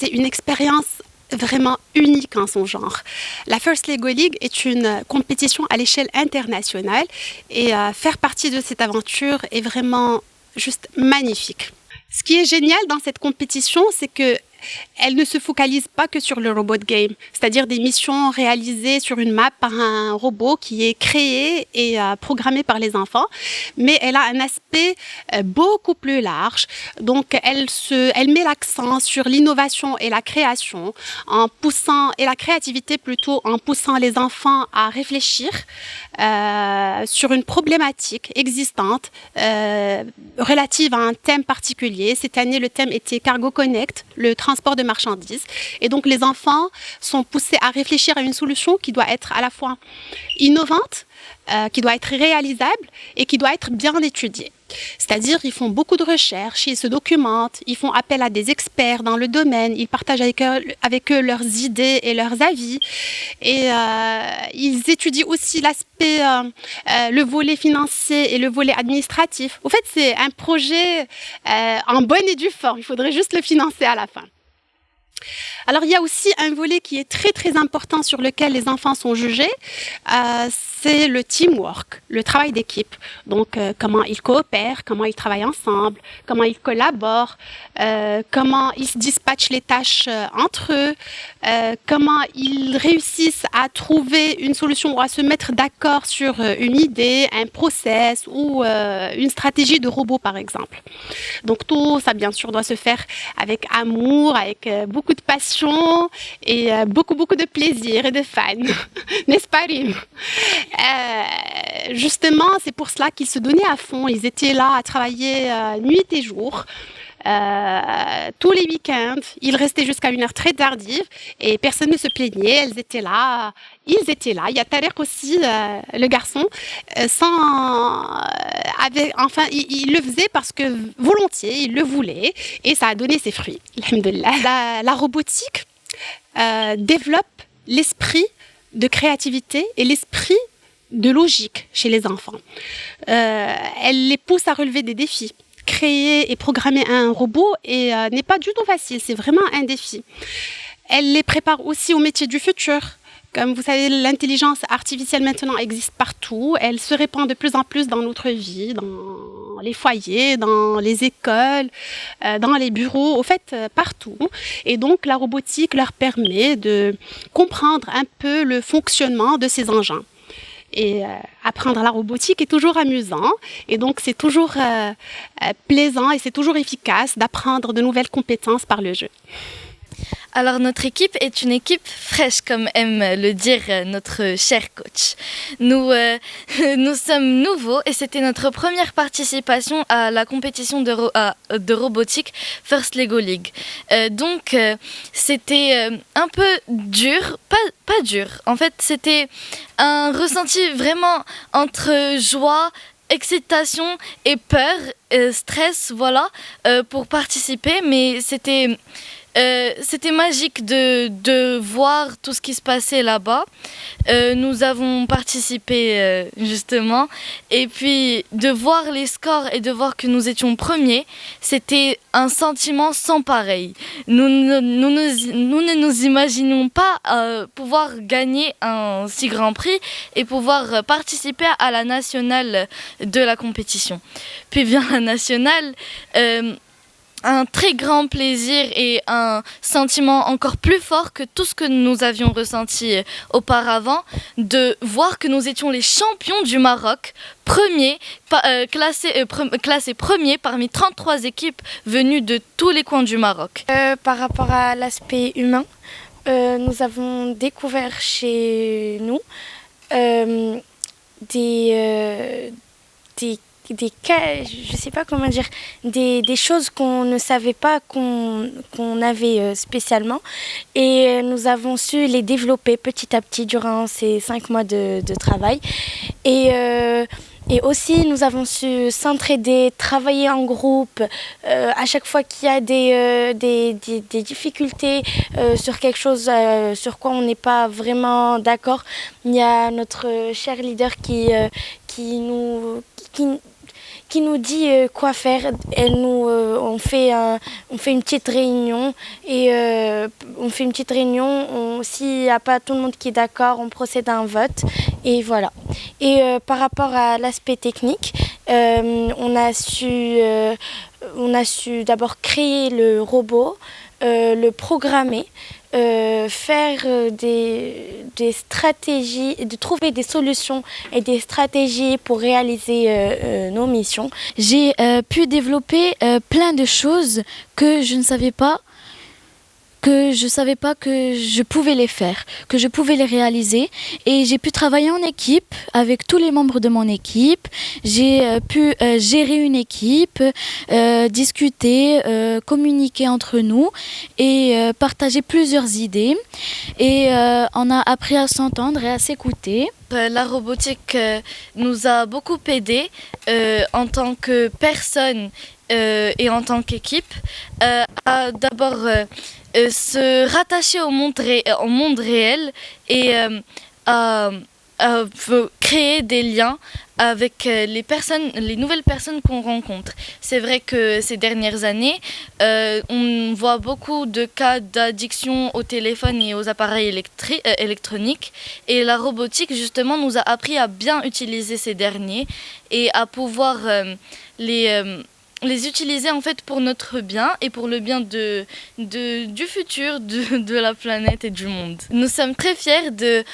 c'est une expérience vraiment unique en son genre. La First Lego League est une compétition à l'échelle internationale et faire partie de cette aventure est vraiment juste magnifique. Ce qui est génial dans cette compétition, c'est que elle ne se focalise pas que sur le robot game, c'est-à-dire des missions réalisées sur une map par un robot qui est créé et programmé par les enfants, mais elle a un aspect beaucoup plus large. Donc, elle met l'accent sur l'innovation et la création, et la créativité plutôt, en poussant les enfants à réfléchir sur une problématique existante relative à un thème particulier. Cette année, le thème était Cargo Connect, le transport de marchandises. Et donc, les enfants sont poussés à réfléchir à une solution qui doit être à la fois innovante, qui doit être réalisable et qui doit être bien étudiée. C'est-à-dire, ils font beaucoup de recherches, ils se documentent, ils font appel à des experts dans le domaine, ils partagent avec eux leurs idées et leurs avis. Et ils étudient aussi l'aspect, le volet financier et le volet administratif. Au fait, c'est un projet en bonne et due forme. Il faudrait juste le financer à la fin. Alors, il y a aussi un volet qui est très, très important sur lequel les enfants sont jugés, c'est le teamwork, le travail d'équipe. Donc, comment ils coopèrent, comment ils travaillent ensemble, comment ils collaborent, comment ils se dispatchent les tâches entre eux, comment ils réussissent à trouver une solution ou à se mettre d'accord sur une idée, un process ou une stratégie de robot, par exemple. Donc, tout ça, bien sûr, doit se faire avec amour, avec beaucoup de passion et beaucoup de plaisir et de fun. N'est-ce pas, Rim? Justement, c'est pour cela qu'ils se donnaient à fond. Ils étaient là à travailler nuit et jour. Tous les week-ends, ils restaient jusqu'à une heure très tardive et personne ne se plaignait. Ils étaient là. Il y a Tarek aussi, le garçon, il le faisait parce que volontiers, il le voulait et ça a donné ses fruits. Alhamdoulilah. La robotique développe l'esprit de créativité et l'esprit de logique chez les enfants. Elle les pousse à relever des défis. Créer et programmer un robot n'est pas du tout facile, c'est vraiment un défi. Elle les prépare aussi au métier du futur. Comme vous savez, l'intelligence artificielle maintenant existe partout. Elle se répand de plus en plus dans notre vie, dans les foyers, dans les écoles, dans les bureaux, au fait, partout. Et donc, la robotique leur permet de comprendre un peu le fonctionnement de ces engins. Et apprendre la robotique est toujours amusant et donc c'est toujours plaisant et c'est toujours efficace d'apprendre de nouvelles compétences par le jeu. Alors notre équipe est une équipe fraîche, comme aime le dire notre cher coach. Nous sommes nouveaux et c'était notre première participation à la compétition de robotique First Lego League. Donc c'était un peu dur, pas dur. En fait, c'était un ressenti vraiment entre joie, excitation et peur, stress, voilà, pour participer. Mais c'était magique de voir tout ce qui se passait là-bas. Nous avons participé justement et puis de voir les scores et de voir que nous étions premiers, c'était un sentiment sans pareil. Nous ne nous imaginions pas pouvoir gagner un si grand prix et pouvoir participer à la nationale de la compétition. Puis vient la nationale, un très grand plaisir et un sentiment encore plus fort que tout ce que nous avions ressenti auparavant, de voir que nous étions les champions du Maroc, classés premiers parmi 33 équipes venues de tous les coins du Maroc. Par rapport à l'aspect humain, nous avons découvert chez nous des cas, je sais pas comment dire, des choses qu'on ne savait pas qu'on avait spécialement et nous avons su les développer petit à petit durant ces 5 mois de travail et aussi nous avons su s'entraider, travailler en groupe à chaque fois qu'il y a des difficultés sur quelque chose sur quoi on n'est pas vraiment d'accord. Il y a notre cher leader qui qui nous dit quoi faire. On fait une petite réunion et s'il n'y a pas tout le monde qui est d'accord, on procède à un vote et voilà. Et par rapport à l'aspect technique, on a su d'abord créer le robot, le programmer, faire des stratégies, de trouver des solutions et des stratégies pour réaliser nos missions. J'ai pu développer plein de choses que je ne savais pas que je pouvais les faire, que je pouvais les réaliser. Et j'ai pu travailler en équipe avec tous les membres de mon équipe. J'ai pu gérer une équipe, discuter, communiquer entre nous et partager plusieurs idées. Et on a appris à s'entendre et à s'écouter. La robotique nous a beaucoup aidés en tant que personne et en tant qu'équipe à d'abord se rattacher au monde réel et à créer des liens avec les nouvelles personnes qu'on rencontre. C'est vrai que ces dernières années, on voit beaucoup de cas d'addiction au téléphone et aux appareils électroniques. Et la robotique, justement, nous a appris à bien utiliser ces derniers et à pouvoir les utiliser en fait pour notre bien et pour le bien du futur de la planète et du monde. Nous sommes très fiers de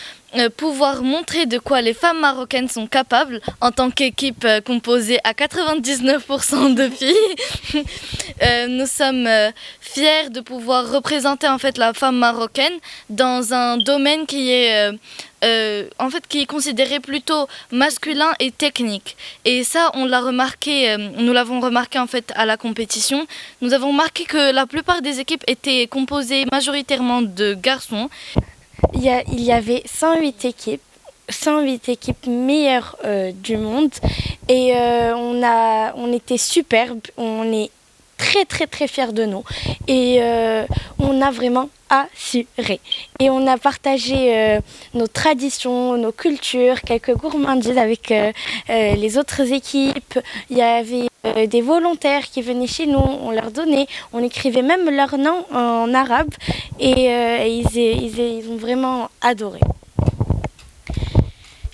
pouvoir montrer de quoi les femmes marocaines sont capables en tant qu'équipe composée à 99% de filles. Nous sommes fiers de pouvoir représenter en fait la femme marocaine dans un domaine qui est qui est considéré plutôt masculin et technique. Et ça, nous l'avons remarqué en fait à la compétition. Nous avons remarqué que la plupart des équipes étaient composées majoritairement de garçons. Il y avait 108 équipes meilleures du monde et on était superbes, on est très très très fiers de nous et on a vraiment assuré. Et on a partagé nos traditions, nos cultures, quelques gourmandises avec les autres équipes. Il y avait des volontaires qui venaient chez nous, on leur donnait, on écrivait même leur nom en arabe et ils ont vraiment adoré.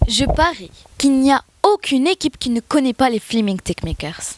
Je parie qu'il n'y a aucune équipe qui ne connaît pas les Flaming Techmakers.